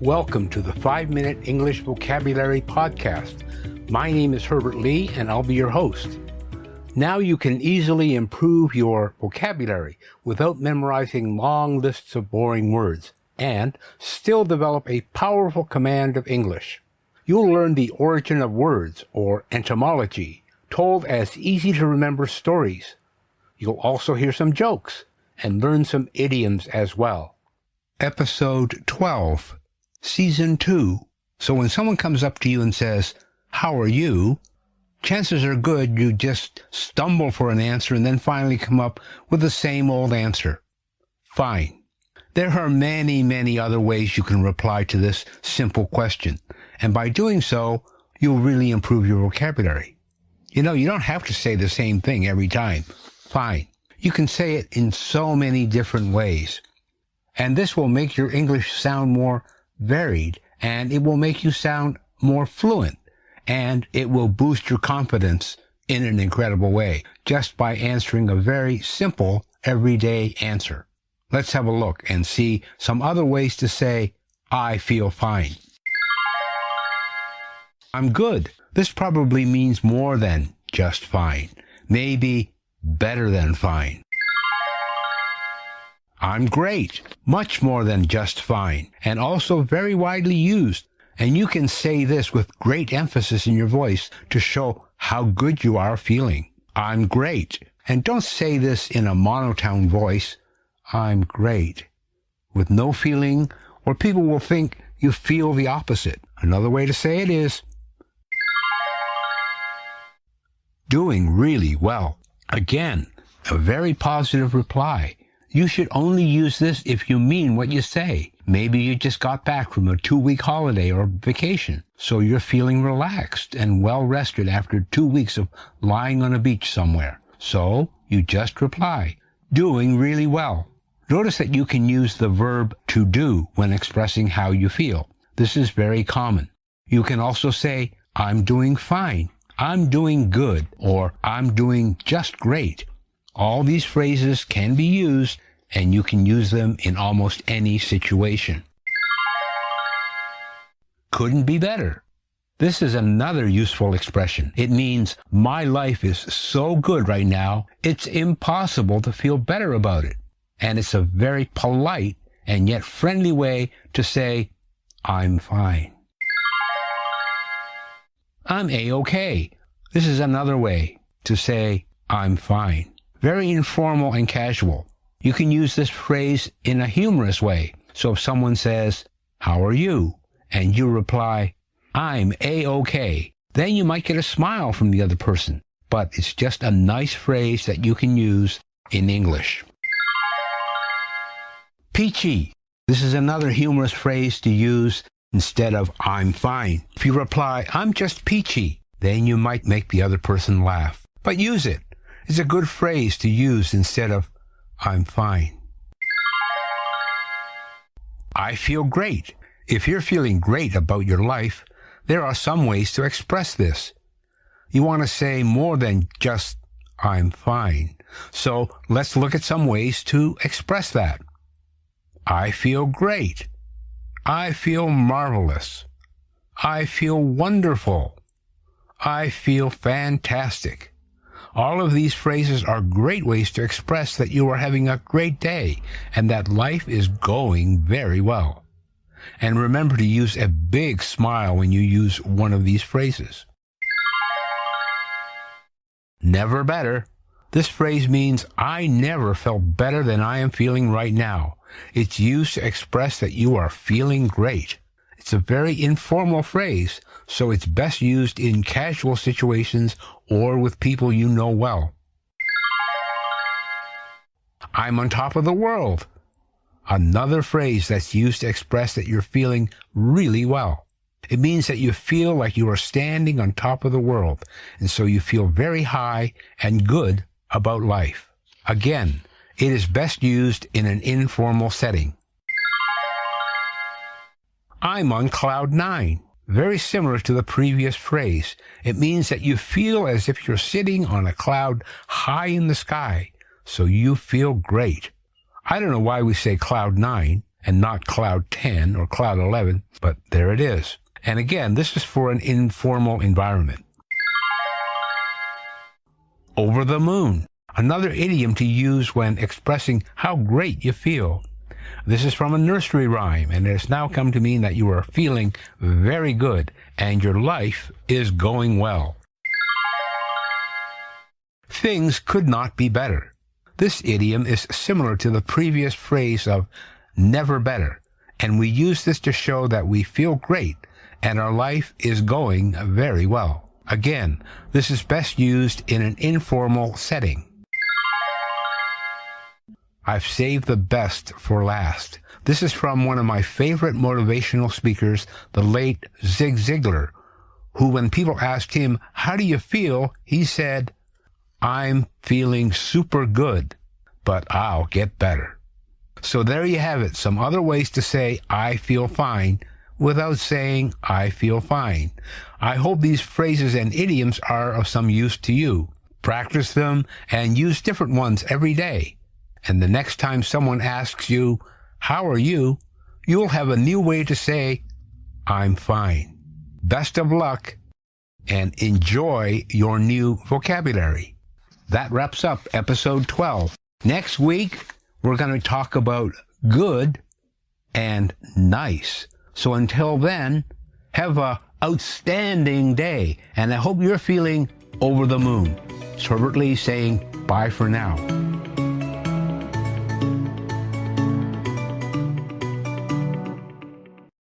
Welcome to the 5-Minute English Vocabulary Podcast. My name is Herbert Lee, and I'll be your host. Now you can easily improve your vocabulary without memorizing long lists of boring words, and still develop a powerful command of English. You'll learn the origin of words, or etymology, told as easy-to-remember stories. You'll also hear some jokes, and learn some idioms as well. Episode 12. Season 2. So when someone comes up to you and says, "How are you?" chances are good you just stumble for an answer and then finally come up with the same old answer. Fine. There are many other ways you can reply to this simple question, and by doing so, you'll really improve your vocabulary. You don't have to say the same thing every time. Fine. You can say it in so many different ways. And this will make your English sound more varied, and it will make you sound more fluent, and it will boost your confidence in an incredible way just by answering a very simple, everyday answer. Let's have a look and see some other ways to say, "I feel fine." I'm good. This probably means more than just fine. Maybe better than fine. I'm great, much more than just fine, and also very widely used. And you can say this with great emphasis in your voice to show how good you are feeling. I'm great. And don't say this in a monotone voice, "I'm great," with no feeling, or people will think you feel the opposite. Another way to say it is, "Doing really well." Again, a very positive reply. You should only use this if you mean what you say. Maybe you just got back from a 2-week holiday or vacation, so you're feeling relaxed and well-rested after 2 weeks of lying on a beach somewhere. So you just reply, "Doing really well." Notice that you can use the verb to do when expressing how you feel. This is very common. You can also say, "I'm doing fine," "I'm doing good," or "I'm doing just great." All these phrases can be used, and you can use them in almost any situation. Couldn't be better. This is another useful expression. It means my life is so good right now, it's impossible to feel better about it. And it's a very polite and yet friendly way to say, "I'm fine." I'm A-OK. This is another way to say, "I'm fine." Very informal and casual. You can use this phrase in a humorous way. So if someone says, "How are you?" and you reply, "I'm A-OK," then you might get a smile from the other person. But it's just a nice phrase that you can use in English. Peachy. This is another humorous phrase to use instead of "I'm fine." If you reply, "I'm just peachy," then you might make the other person laugh. But use it. It's a good phrase to use instead of "I'm fine." I feel great. If you're feeling great about your life, there are some ways to express this. You want to say more than just "I'm fine." So let's look at some ways to express that. I feel great. I feel marvelous. I feel wonderful. I feel fantastic. All of these phrases are great ways to express that you are having a great day and that life is going very well. And remember to use a big smile when you use one of these phrases. Never better. This phrase means I never felt better than I am feeling right now. It's used to express that you are feeling great. It's a very informal phrase, so it's best used in casual situations or with people you know well. I'm on top of the world. Another phrase that's used to express that you're feeling really well. It means that you feel like you are standing on top of the world, and so you feel very high and good about life. Again, it is best used in an informal setting. I'm on cloud 9. Very similar to the previous phrase. It means that you feel as if you're sitting on a cloud high in the sky, so you feel great. I don't know why we say cloud 9, and not cloud 10 or cloud 11, but there it is. And again, this is for an informal environment. Over the moon, another idiom to use when expressing how great you feel. This is from a nursery rhyme, and it has now come to mean that you are feeling very good and your life is going well. Things could not be better. This idiom is similar to the previous phrase of never better, and we use this to show that we feel great and our life is going very well. Again, this is best used in an informal setting. I've saved the best for last. This is from one of my favorite motivational speakers, the late Zig Ziglar, who, when people asked him, "How do you feel?" he said, "I'm feeling super good, but I'll get better." So there you have it, some other ways to say "I feel fine" without saying "I feel fine." I hope these phrases and idioms are of some use to you. Practice them and use different ones every day. And the next time someone asks you, "How are you?" you'll have a new way to say, "I'm fine." Best of luck and enjoy your new vocabulary. That wraps up episode 12. Next week, we're going to talk about good and nice. So until then, have a outstanding day, and I hope you're feeling over the moon. It's Herbert Lee saying bye for now.